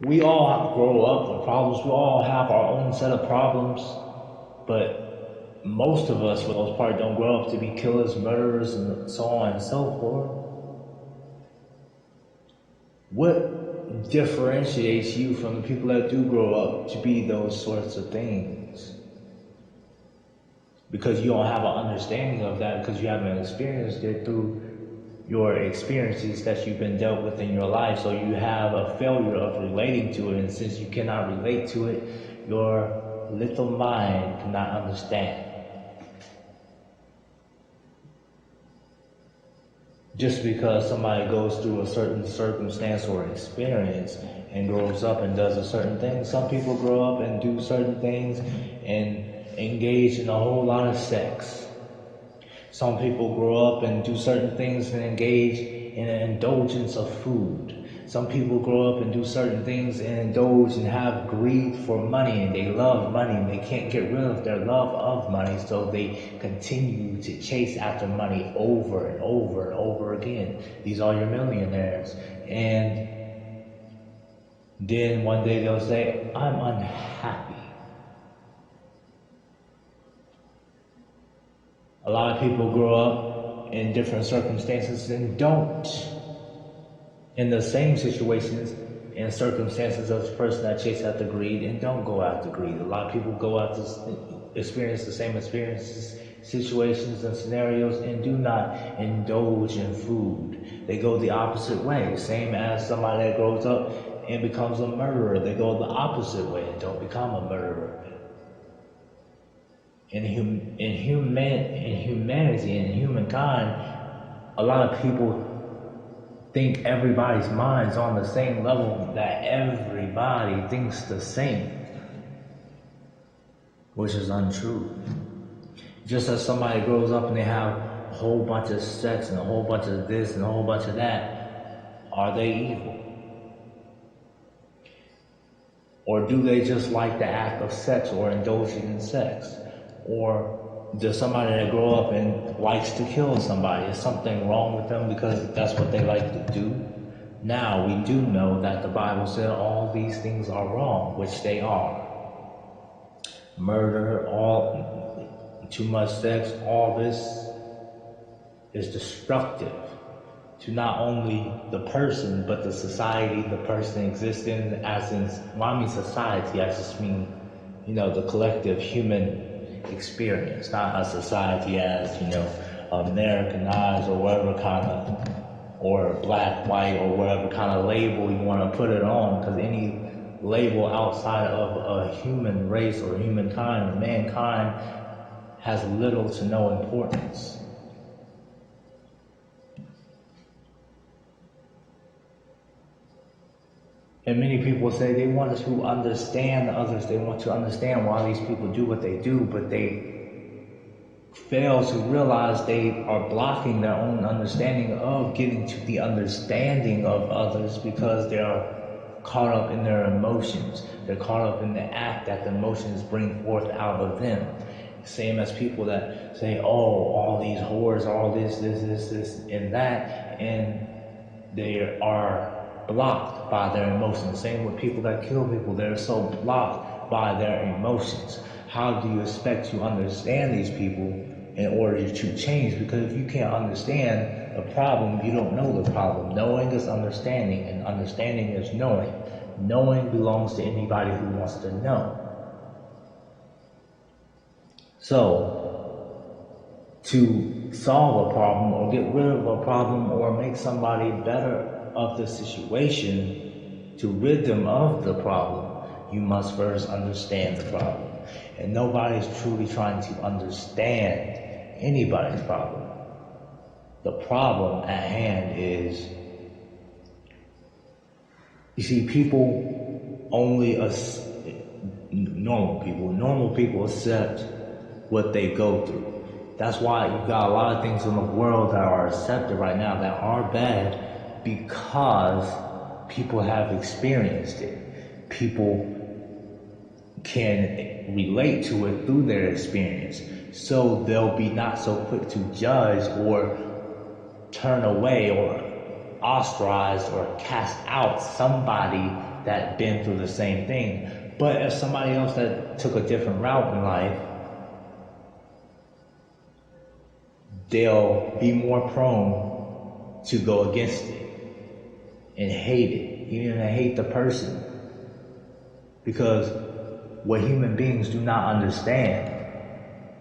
We all grow up with problems. We all have our own set of problems, but most of us, for the most part, don't grow up to be killers, murderers, and so on and so forth. What differentiates you from the people that do grow up to be those sorts of things? Because you don't have an understanding of that, because you haven't experienced it through your experiences that you've been dealt with in your life. So you have a failure of relating to it, and since you cannot relate to it, your little mind cannot understand. Just because somebody goes through a certain circumstance or experience and grows up and does a certain thing, some people grow up and do certain things and engage in a whole lot of sex. Some people grow up and do certain things and engage in an indulgence of food. Some people grow up and do certain things and indulge and have greed for money, and they love money and they can't get rid of their love of money, so they continue to chase after money over and over and over again. These are your millionaires. And then one day they'll say, I'm unhappy. A lot of people grow up in different circumstances and don't. In the same situations and circumstances as the person that chased after greed and don't go after greed. A lot of people go out to experience the same experiences, situations, and scenarios and do not indulge in food. They go the opposite way. Same as somebody that grows up and becomes a murderer. They go the opposite way and don't become a murderer. In humanity and humankind, a lot of people think everybody's mind's on the same level, that everybody thinks the same, which is untrue. Just as somebody grows up and they have a whole bunch of sex and a whole bunch of this and a whole bunch of that, are they evil? Or do they just like the act of sex or indulging in sex? Or does somebody that grow up and likes to kill somebody, is something wrong with them because that's what they like to do? Now, we do know that the Bible said all these things are wrong, which they are. Murder, too much sex, all this is destructive to not only the person, but the society the person exists in, as in, when I mean society, I just mean, the collective human experience, not a society as, Americanized or whatever kind of, or black, white, or whatever kind of label you want to put it on, because any label outside of a human race or humankind or mankind has little to no importance. And many people say they want to understand others, they want to understand why these people do what they do, but they fail to realize they are blocking their own understanding of getting to the understanding of others, because they are caught up in their emotions. They're caught up in the act that the emotions bring forth out of them. Same as people that say, oh, all these whores, all this, and that, and they are blocked by their emotions. Same with people that kill people. They're so blocked by their emotions. How do you expect to understand these people in order to change? Because if you can't understand the problem, you don't know the problem. Knowing is understanding, and understanding is knowing. Knowing belongs to anybody who wants to know. So, to solve a problem or get rid of a problem or make somebody better of the situation, to rid them of the problem, you must first understand the problem. And nobody's truly trying to understand anybody's problem. The problem at hand is, you see, people only, normal people accept what they go through. That's why you got a lot of things in the world that are accepted right now that are bad, because people have experienced it. People can relate to it through their experience. So they'll be not so quick to judge or turn away or ostracize or cast out somebody that been through the same thing. But if somebody else that took a different route in life, they'll be more prone to go against it and hate it, even hate the person. Because what human beings do not understand,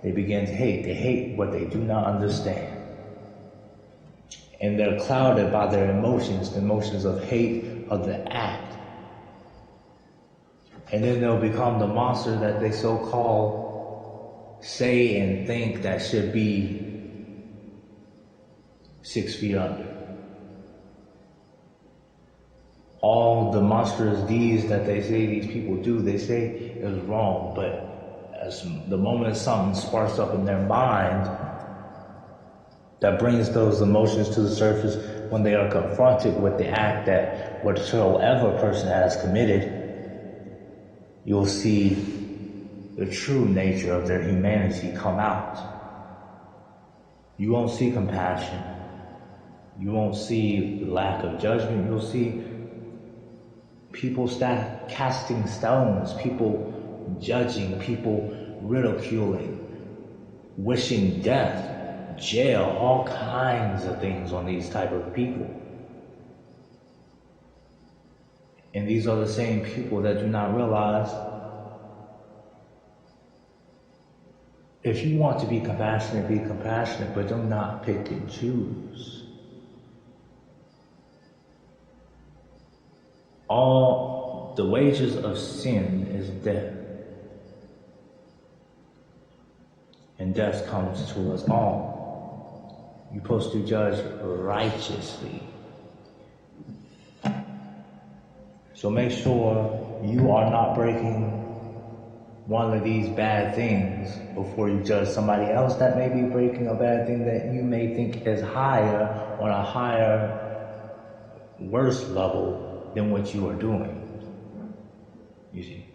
they begin to hate. They hate what they do not understand. And they're clouded by their emotions, the emotions of hate of the act. And then they'll become the monster that they so-called say and think that should be 6 feet under. All the monstrous deeds that they say these people do, they say is wrong, but as the moment something sparks up in their mind that brings those emotions to the surface, when they are confronted with the act that whatsoever person has committed, you'll see the true nature of their humanity come out. You won't see compassion. You won't see lack of judgment. You'll see people start casting stones, people judging, people ridiculing, wishing death, jail, all kinds of things on these type of people. And these are the same people that do not realize if you want to be compassionate, but do not pick and choose. All the wages of sin is death. And death comes to us all. You're supposed to judge righteously. So make sure you are not breaking one of these bad things before you judge somebody else that may be breaking a bad thing that you may think is higher, on a higher, worse level than what you are doing. You see?